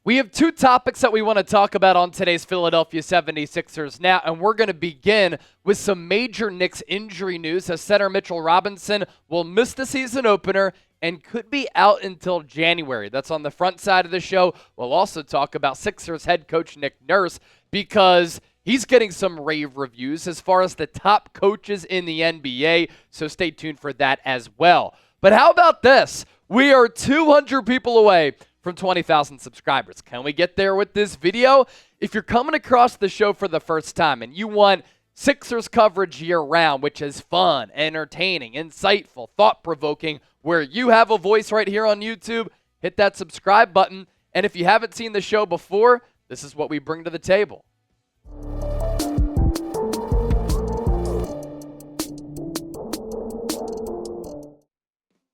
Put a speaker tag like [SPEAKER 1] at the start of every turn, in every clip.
[SPEAKER 1] We have two topics that we want to talk about on today's Philadelphia 76ers now, and we're going to begin with some major Knicks injury news as center Mitchell Robinson will miss the season opener and could be out until January. That's on the front side of the show. We'll also talk about Sixers head coach Nick Nurse because he's getting some rave reviews as far as the top coaches in the NBA, so stay tuned for that as well. But how about this? We are 200 people away from 20,000 subscribers. Can we get there with this video? If you're coming across the show for the first time and you want Sixers coverage year-round, which is fun, entertaining, insightful, thought-provoking, where you have a voice right here on YouTube, hit that subscribe button. And if you haven't seen the show before, this is what we bring to the table.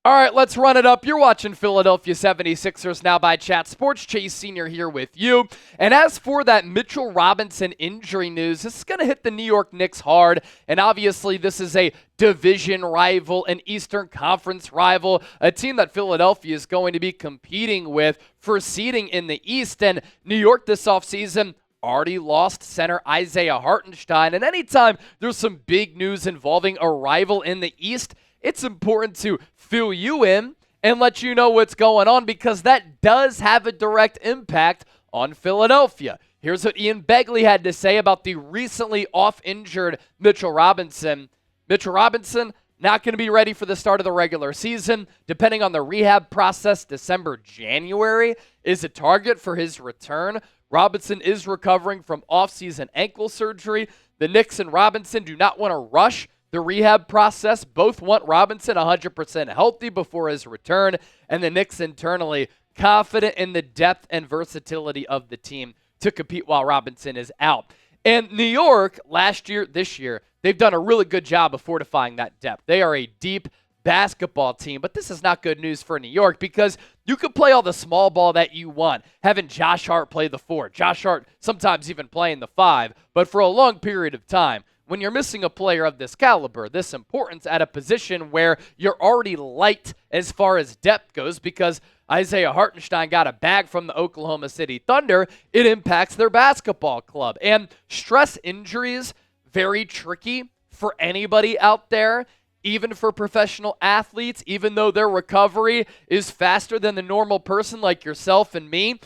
[SPEAKER 1] All right, let's run it up. You're watching Philadelphia 76ers Now by Chat Sports. Chase Sr. here with you. And as for that Mitchell Robinson injury news, this is going to hit the New York Knicks hard. And obviously, this is a division rival, an Eastern Conference rival, a team that Philadelphia is going to be competing with for seeding in the East. And New York this offseason already lost center Isaiah Hartenstein. And anytime there's some big news involving a rival in the East, it's important to fill you in and let you know what's going on because that does have a direct impact on Philadelphia. Here's what Ian Begley had to say about the recently off-injured Mitchell Robinson. Mitchell Robinson not going to be ready for the start of the regular season. Depending on the rehab process, December, January is a target for his return. Robinson is recovering from off-season ankle surgery. The Knicks and Robinson do not want to rush the rehab process. Both want Robinson 100% healthy before his return, and the Knicks internally confident in the depth and versatility of the team to compete while Robinson is out. And New York, last year, this year, they've done a really good job of fortifying that depth. They are a deep basketball team, but this is not good news for New York because you could play all the small ball that you want, having Josh Hart play the 4. Josh Hart sometimes even playing the 5, but for a long period of time, when you're missing a player of this caliber, this importance at a position where you're already light as far as depth goes because Isaiah Hartenstein got a bag from the Oklahoma City Thunder, it impacts their basketball club. And stress injuries, very tricky for anybody out there, even for professional athletes, even though their recovery is faster than the normal person like yourself and me,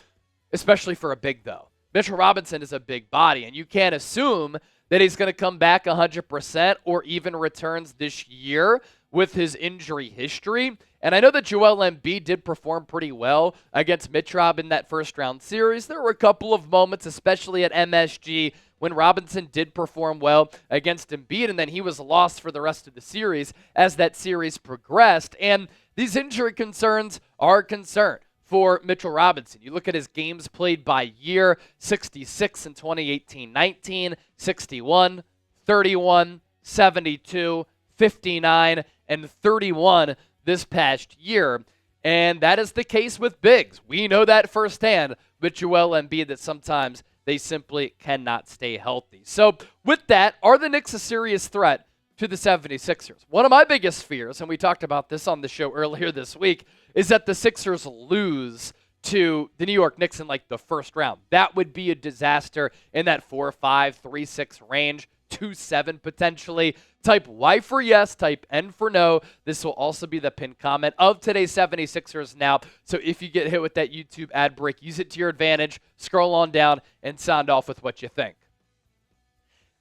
[SPEAKER 1] especially for a big though. Mitchell Robinson is a big body, and you can't assume that he's going to come back 100% or even returns this year with his injury history. And I know that Joel Embiid did perform pretty well against Mitch Rob in that first-round series. There were a couple of moments, especially at MSG, when Robinson did perform well against Embiid, and then he was lost for the rest of the series as that series progressed. And these injury concerns are a concern for Mitchell Robinson. You look at his games played by year, 66 in 2018-19, 61, 31, 72, 59, and 31 this past year. And that is the case with bigs. We know that firsthand with Joel Embiid that sometimes they simply cannot stay healthy. So with that, are the Knicks a serious threat to the 76ers? One of my biggest fears, and we talked about this on the show earlier this week, is that the Sixers lose to the New York Knicks in like the first round. That would be a disaster in that 4-5, 3-6 range, 2-7 potentially. Type Y for yes, type N for no. This will also be the pinned comment of today's 76ers Now. So if you get hit with that YouTube ad break, use it to your advantage, scroll on down, and sound off with what you think.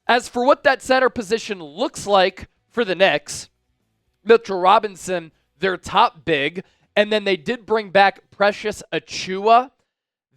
[SPEAKER 1] As for what that center position looks like for the Knicks, Mitchell Robinson, their top big, and then they did bring back Precious Achiuwa,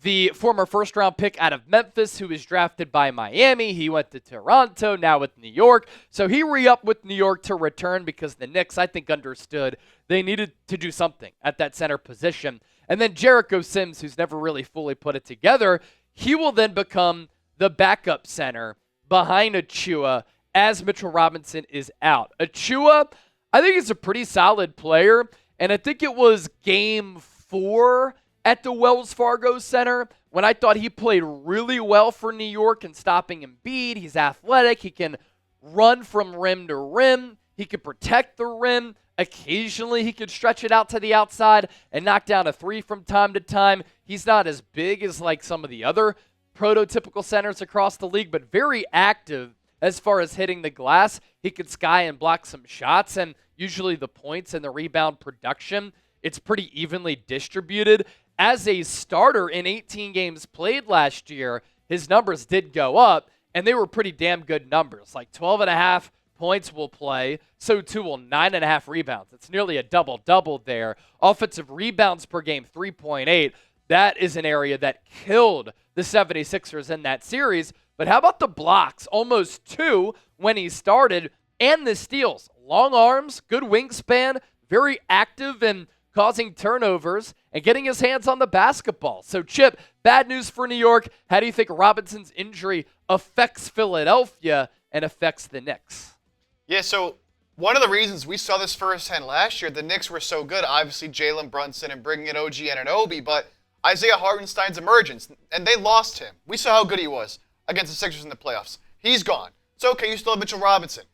[SPEAKER 1] the former first-round pick out of Memphis who was drafted by Miami. He went to Toronto, now with New York. So he re-upped with New York to return because the Knicks, I think, understood they needed to do something at that center position. And then Jericho Sims, who's never really fully put it together, he will then become the backup center behind Achiuwa as Mitchell Robinson is out. Achiuwa, I think he's a pretty solid player, and I think it was game 4 at the Wells Fargo Center when I thought he played really well for New York in stopping Embiid. He's athletic. He can run from rim to rim. He can protect the rim. Occasionally, he could stretch it out to the outside and knock down a three from time to time. He's not as big as like some of the other prototypical centers across the league, but very active as far as hitting the glass. He could sky and block some shots, and usually the points and the rebound production, it's pretty evenly distributed. As a starter in 18 games played last year, his numbers did go up, and they were pretty damn good numbers. Like 12.5 points will play, so too will 9.5 rebounds. It's nearly a double-double there. Offensive rebounds per game, 3.8. That is an area that killed the 76ers in that series. But how about the blocks? Almost 2 when he started, and the steals. Long arms, good wingspan, very active and causing turnovers and getting his hands on the basketball. So, Chip, bad news for New York. How do you think Robinson's injury affects Philadelphia and affects the Knicks?
[SPEAKER 2] Yeah, so one of the reasons we saw this firsthand last year, the Knicks were so good, obviously Jalen Brunson and bringing in OG Anunoby, but Isaiah Hartenstein's emergence, and they lost him. We saw how good he was against the Sixers in the playoffs. He's gone. It's okay, you still have Mitchell Robinson.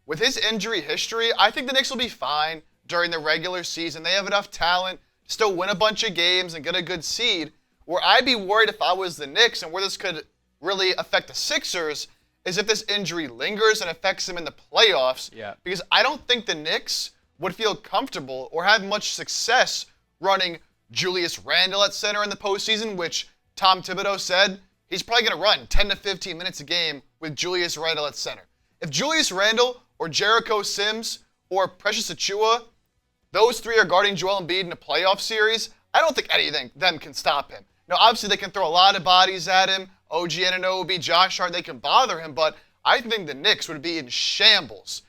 [SPEAKER 2] With his injury history, I think the Knicks will be fine during the regular season. They have enough talent to still win a bunch of games and get a good seed. Where I'd be worried if I was the Knicks, and where this could really affect the Sixers, is if this injury lingers and affects them in the playoffs.
[SPEAKER 1] Yeah.
[SPEAKER 2] Because I don't think the Knicks would feel comfortable or have much success running Julius Randle at center in the postseason, which Tom Thibodeau said he's probably going to run 10 to 15 minutes a game with Julius Randle at center. If Julius Randle or Jericho Sims or Precious Achiuwa, those three are guarding Joel Embiid in a playoff series, I don't think anything them can stop him. Now, obviously, they can throw a lot of bodies at him. OG Anunoby, Josh Hart, they can bother him, but I think the Knicks would be in shambles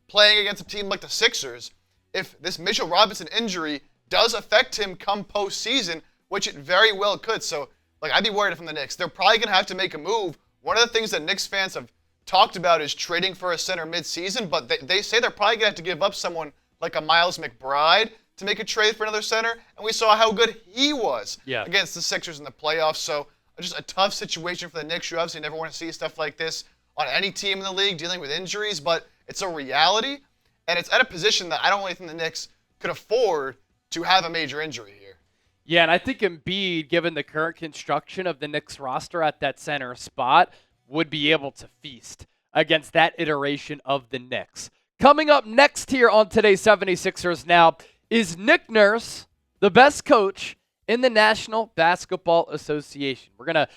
[SPEAKER 2] playing against a team like the Sixers if this Mitchell Robinson injury does affect him come postseason, which it very well could. So, I'd be worried from the Knicks. They're probably going to have to make a move. One of the things that Knicks fans have talked about is trading for a center midseason, but they say they're probably going to have to give up someone like a Miles McBride to make a trade for another center, and we saw how good he was against the Sixers in the playoffs. So just a tough situation for the Knicks. You obviously never want to see stuff like this on any team in the league dealing with injuries, but it's a reality, and it's at a position that I don't really think the Knicks could afford to have a major injury here.
[SPEAKER 1] Yeah, and I think Embiid, given the current construction of the Knicks roster at that center spot, would be able to feast against that iteration of the Knicks. Coming up next here on today's 76ers Now, is Nick Nurse the best coach in the National Basketball Association? We're going to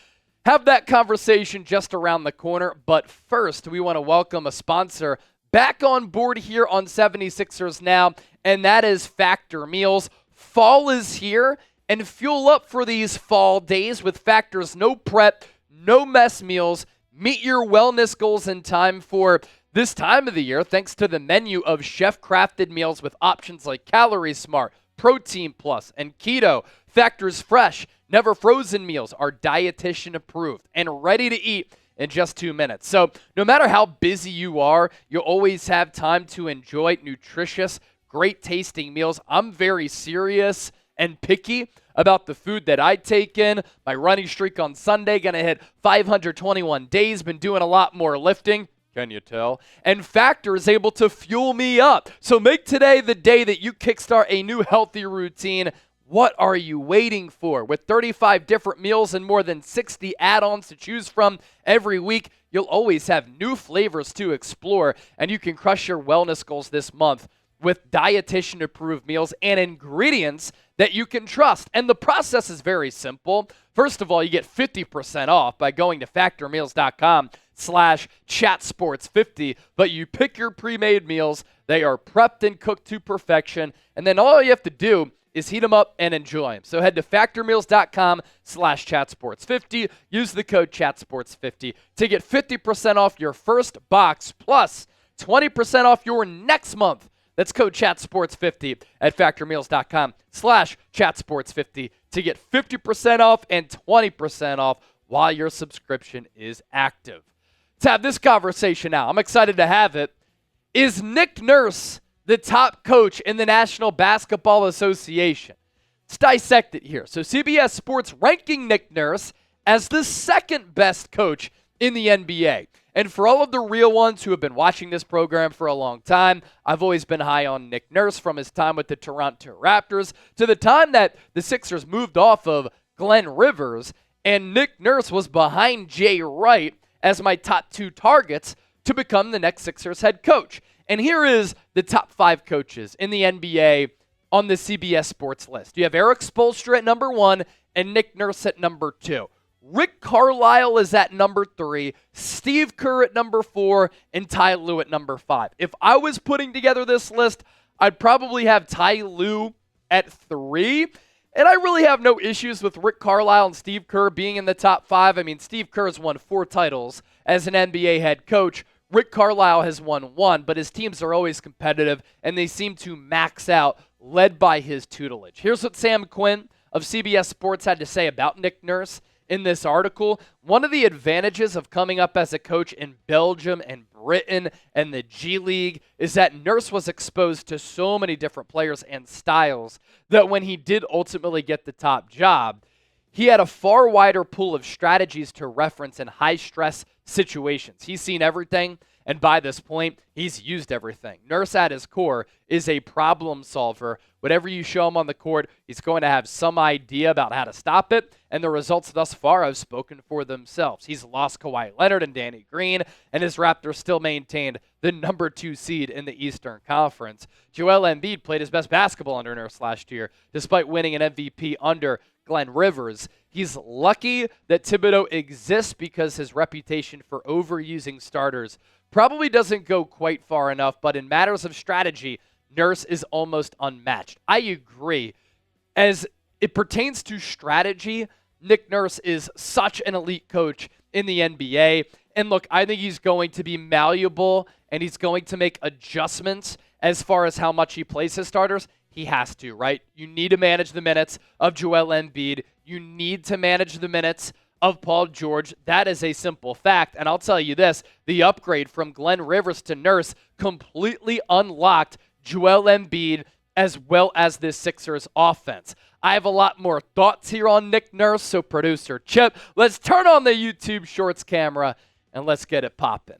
[SPEAKER 1] have that conversation just around the corner, but first we want to welcome a sponsor back on board here on 76ers Now, and that is Factor Meals. Fall is here, and fuel up for these fall days with Factor's no prep, no mess meals. Meet your wellness goals in time for this time of the year thanks to the menu of chef-crafted meals with options like Calorie Smart, Protein Plus, and Keto. Factor's fresh, never frozen meals are dietitian approved and ready to eat in just 2 minutes. So no matter how busy you are, you'll always have time to enjoy nutritious, great tasting meals. I'm very serious and picky about the food that I take in. My running streak on Sunday, going to hit 521 days. Been doing a lot more lifting. Can you tell? And Factor is able to fuel me up. So make today the day that you kickstart a new healthy routine. What are you waiting for? With 35 different meals and more than 60 add-ons to choose from every week, you'll always have new flavors to explore, and you can crush your wellness goals this month with dietitian-approved meals and ingredients that you can trust. And the process is very simple. First of all, you get 50% off by going to factormeals.com/chatsports50, but you pick your pre-made meals. They are prepped and cooked to perfection, and then all you have to do is heat them up and enjoy them. So head to factormeals.com/chatsports50. Use the code chatsports50 to get 50% off your first box plus 20% off your next month. That's code chatsports50 at factormeals.com/chatsports50 to get 50% off and 20% off while your subscription is active. Let's have this conversation now. I'm excited to have it. Is Nick Nurse the top coach in the National Basketball Association? Let's dissect it here. So CBS Sports ranking Nick Nurse as the second best coach in the NBA. And for all of the real ones who have been watching this program for a long time, I've always been high on Nick Nurse from his time with the Toronto Raptors to the time that the Sixers moved off of Glenn Rivers, and Nick Nurse was behind Jay Wright as my top 2 targets to become the next Sixers head coach. And here is the top 5 coaches in the NBA on the CBS Sports list. You have Eric Spoelstra at number 1 and Nick Nurse at number 2. Rick Carlisle is at number 3, Steve Kerr at number 4, and Ty Lue at number 5. If I was putting together this list, I'd probably have Ty Lue at 3. And I really have no issues with Rick Carlisle and Steve Kerr being in the top 5. I mean, Steve Kerr has won 4 titles as an NBA head coach. Rick Carlisle has won 1, but his teams are always competitive, and they seem to max out, led by his tutelage. Here's what Sam Quinn of CBS Sports had to say about Nick Nurse in this article. One of the advantages of coming up as a coach in Belgium and Britain and the G League is that Nurse was exposed to so many different players and styles that when he did ultimately get the top job, he had a far wider pool of strategies to reference in high-stress situations. He's seen everything, and by this point, he's used everything. Nurse at his core is a problem solver. Whatever you show him on the court, he's going to have some idea about how to stop it, and the results thus far have spoken for themselves. He's lost Kawhi Leonard and Danny Green, and his Raptors still maintained the number 2 seed in the Eastern Conference. Joel Embiid played his best basketball under Nurse last year, despite winning an MVP under Glenn Rivers. He's lucky that Thibodeau exists because his reputation for overusing starters probably doesn't go quite far enough, but in matters of strategy, Nurse is almost unmatched. I agree. As it pertains to strategy, Nick Nurse is such an elite coach in the NBA. And look, I think he's going to be malleable and he's going to make adjustments as far as how much he plays his starters. He has to, right? You need to manage the minutes of Joel Embiid. You need to manage the minutes of Paul George. That is a simple fact. And I'll tell you this, the upgrade from Glenn Rivers to Nurse completely unlocked Joel Embiid as well as this Sixers offense. I have a lot more thoughts here on Nick Nurse, so producer Chip, let's turn on the YouTube Shorts camera and let's get it popping.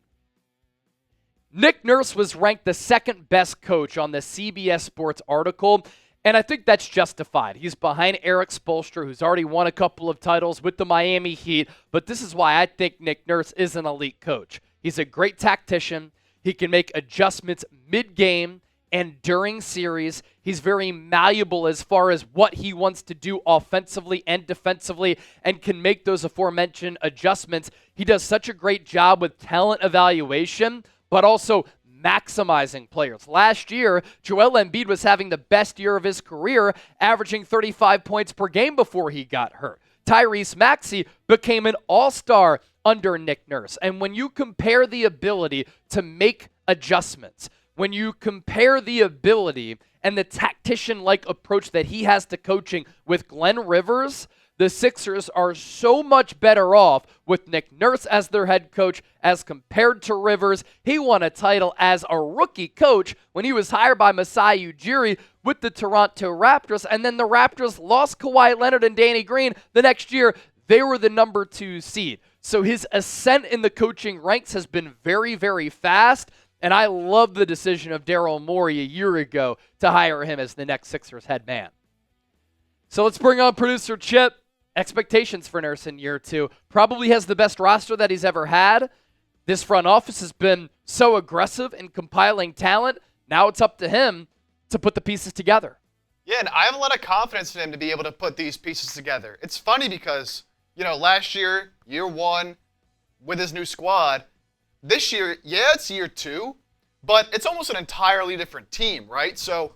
[SPEAKER 1] Nick Nurse was ranked the 2nd best coach on the CBS Sports article, and I think that's justified. He's behind Eric Spoelstra, who's already won a couple of titles with the Miami Heat, but this is why I think Nick Nurse is an elite coach. He's a great tactician. He can make adjustments mid-game and during series. He's very malleable as far as what he wants to do offensively and defensively and can make those aforementioned adjustments. He does such a great job with talent evaluation, but also maximizing players. Last year, Joel Embiid was having the best year of his career, averaging 35 points per game before he got hurt. Tyrese Maxey became an all-star under Nick Nurse. And when you compare the ability to make adjustments, when you compare the ability and the tactician-like approach that he has to coaching with Glenn Rivers, the Sixers are so much better off with Nick Nurse as their head coach as compared to Rivers. He won a title as a rookie coach when he was hired by Masai Ujiri with the Toronto Raptors, and then the Raptors lost Kawhi Leonard and Danny Green the next year. They were the number 2 seed. So his ascent in the coaching ranks has been very, very fast, and I love the decision of Daryl Morey a year ago to hire him as the next Sixers head man. So let's bring on producer Chip. Expectations for Nurse in year 2. Probably has the best roster that he's ever had. This front office has been so aggressive in compiling talent. Now it's up to him to put the pieces together.
[SPEAKER 2] Yeah, and I have a lot of confidence in him to be able to put these pieces together. It's funny because, last year, year 1, with his new squad. This year, yeah, it's year 2, but it's almost an entirely different team, right? So,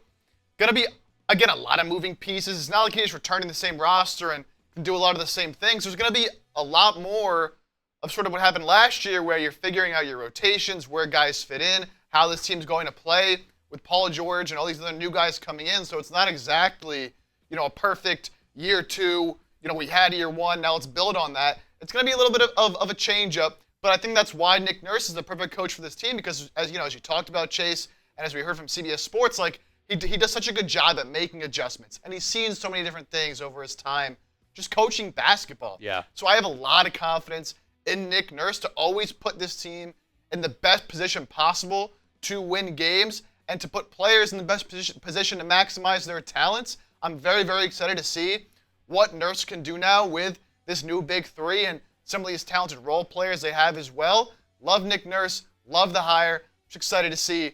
[SPEAKER 2] going to be, again, a lot of moving pieces. It's not like he's returning the same roster and can do a lot of the same things. There's going to be a lot more of sort of what happened last year where you're figuring out your rotations, where guys fit in, how this team's going to play with Paul George and all these other new guys coming in. So it's not exactly, a perfect year 2. We had year 1, now let's build on that. It's going to be a little bit of a change-up, but I think that's why Nick Nurse is the perfect coach for this team because, as you talked about, Chase, and as we heard from CBS Sports, he does such a good job at making adjustments. And he's seen so many different things over his time just coaching basketball.
[SPEAKER 1] Yeah.
[SPEAKER 2] So I have a lot of confidence in Nick Nurse to always put this team in the best position possible to win games and to put players in the best position to maximize their talents. I'm very, very excited to see what Nurse can do now with this new big three and some of these talented role players they have as well. Love Nick Nurse, love the hire. Just excited to see,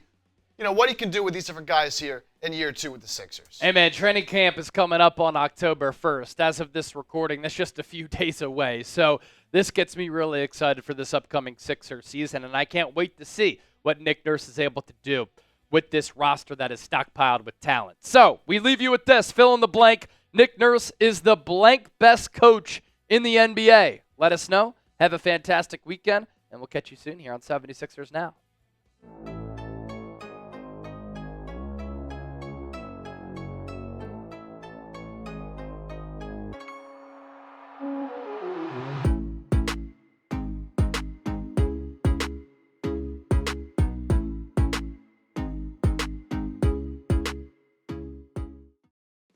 [SPEAKER 2] what he can do with these different guys here in year 2 with the Sixers.
[SPEAKER 1] Hey, man, training camp is coming up on October 1st. As of this recording, that's just a few days away. So this gets me really excited for this upcoming Sixers season, and I can't wait to see what Nick Nurse is able to do with this roster that is stockpiled with talent. So we leave you with this. Fill in the blank. Nick Nurse is the blank best coach in the NBA. Let us know. Have a fantastic weekend, and we'll catch you soon here on 76ers Now.